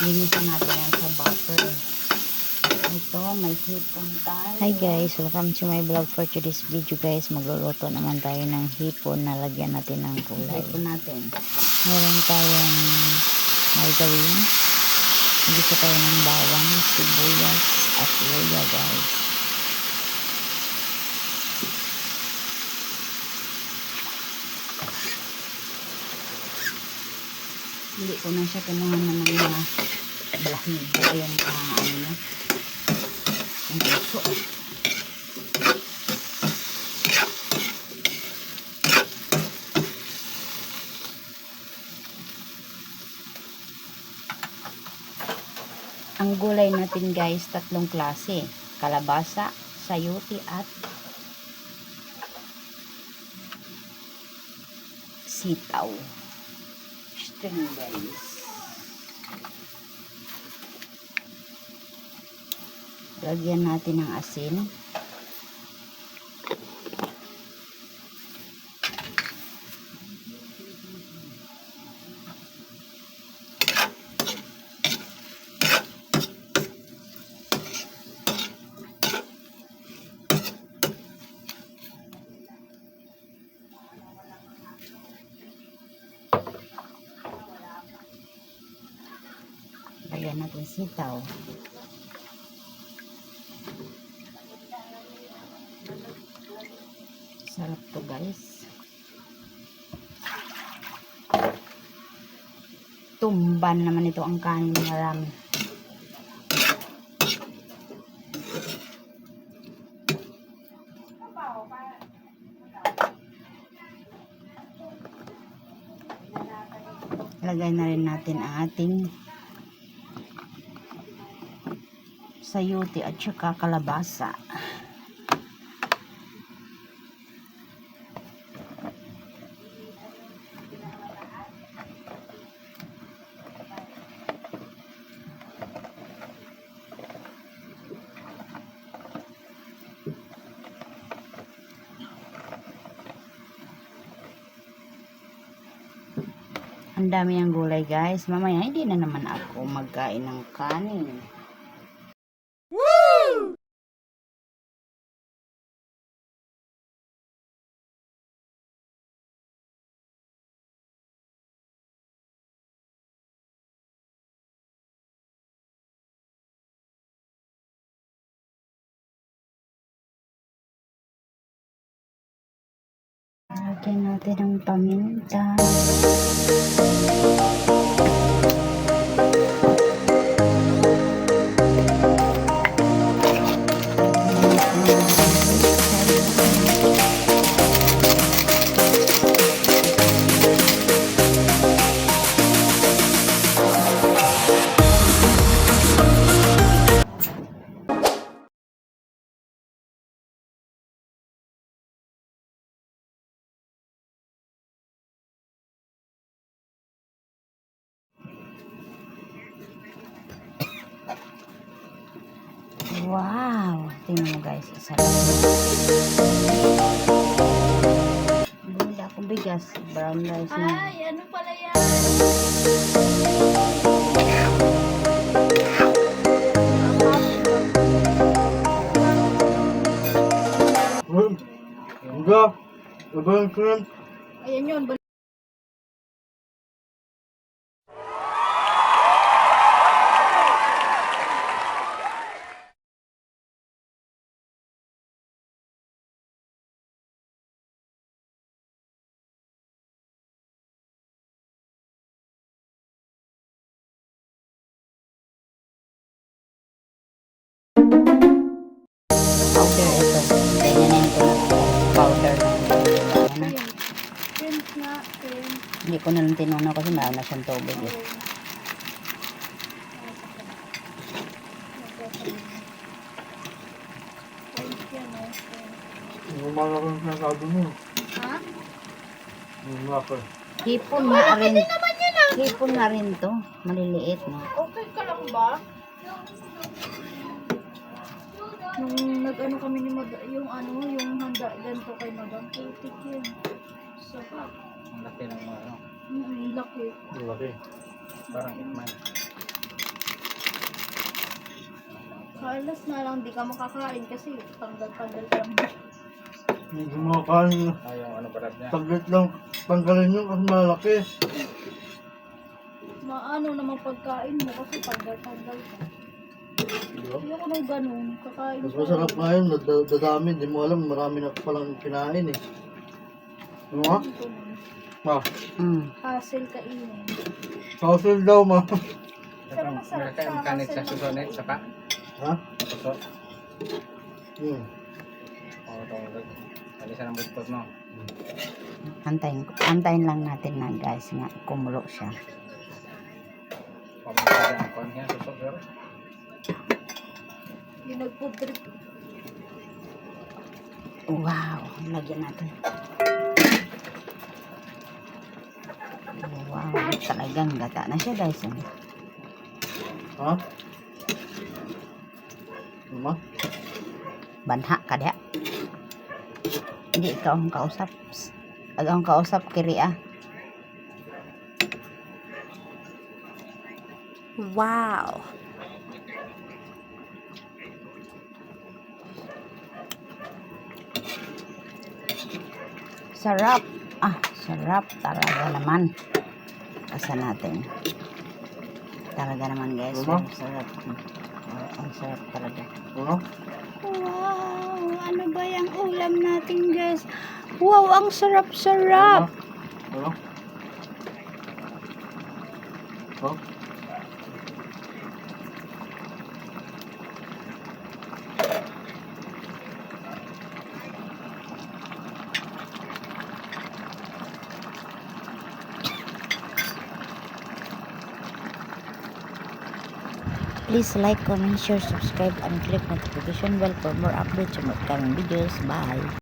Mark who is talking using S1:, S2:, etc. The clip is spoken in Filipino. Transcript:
S1: Linisan natin yan sa butter. Ito, may hipon tayo.
S2: Hi guys, welcome to my vlog for today's video guys. Magluluto naman tayo ng hipon na lagyan natin ng kulay.
S1: Hipon natin.
S2: Meron tayong margarine. Gusto tayo ng bawang, sibuyas at luya guys.
S1: Hindi ko na siya kinuha na ng mga lahig. Yung ano na. Ang puso. Ang gulay natin guys, tatlong klase. Kalabasa, sayote at sitaw. String guys. Lagyan natin ng asin. Lagyan natin sitaw. Sarap to guys. Tumban naman ito ang kanin marami. Lagay na rin natin ang ating sayote at saka kalabasa. Ang dami ang gulay guys. Mamaya hindi na naman ako magkain ng kanin. Woo! Lagyan natin ng paminta. Wow! Tingnan mo guys, isa lang. Bumili akong bigas. Brown rice na.
S3: Ay, ano pala yan?
S4: Enggak, abang keren.
S3: Ayan yun.
S1: Powder ito. Ganyanin ko na powder. Ayan na.
S3: Prince nga, prince.
S1: Hindi ko na lang tinunaw kasi marami na siyang tubig eh.
S4: Gumana ko ng sabi mo.
S3: Ha?
S4: Gumana.
S1: Hipon na rin. Hipon na rin to. Maliliit no.
S3: Okay ka lang ba? Nung nag-ano kami ni Madam, yung handa ganito kay Madam, putik yun. Sarap.
S4: Ang laki ng mga ano.
S3: Laki.
S4: Laki. Parang itman.
S3: Carlos na lang, di ka makakain kasi tanggal-tanggal ka lang.
S4: Hindi kumakain.
S5: Yung ano balat niya.
S4: Saglit lang tanggalin yun kasi malaki.
S3: Maano naman pagkain mo kasi tanggal-tanggal ka. Hindi ako nang ganun. Kakain
S4: Mas
S3: ka.
S4: masarap nga yun, dadami. Hindi mo alam, marami na palang kinain eh. Ano nga?
S3: Ito na.
S4: Ma,
S3: Hassle kainin.
S4: kausil daw ma.
S3: Pero masarap
S5: Kaya
S3: sa
S5: kanit sa
S3: hassle
S5: suso
S3: na
S5: net, saka.
S4: Ha?
S5: Suso.
S4: Hmm.
S5: Oo, itong alisan ng bugtot, no?
S2: Antayin lang natin na guys nga kumulo siya.
S5: Pamagkada ang kon niya, suso, pero.
S3: Yung nag-food trip.
S2: Wow, lagyan natin. Wow, talagang gata na siya guys.
S4: Ha? Ano ma?
S2: Banha ka diha. Hindi ikaw ang kausap. Ikaw ang kausap kiri ah. Wow. Sarap. Sarap talaga naman. Kasa natin. Talaga naman guys.
S4: Ano?
S2: Sarap. Ang sarap talaga.
S4: Ano?
S2: Wow, ano ba yung ulam natin guys? Wow, ang sarap-sarap.
S4: Ano? Oh?
S2: Please like, comment, share, subscribe, and click notification bell for more updates on upcoming videos. Bye.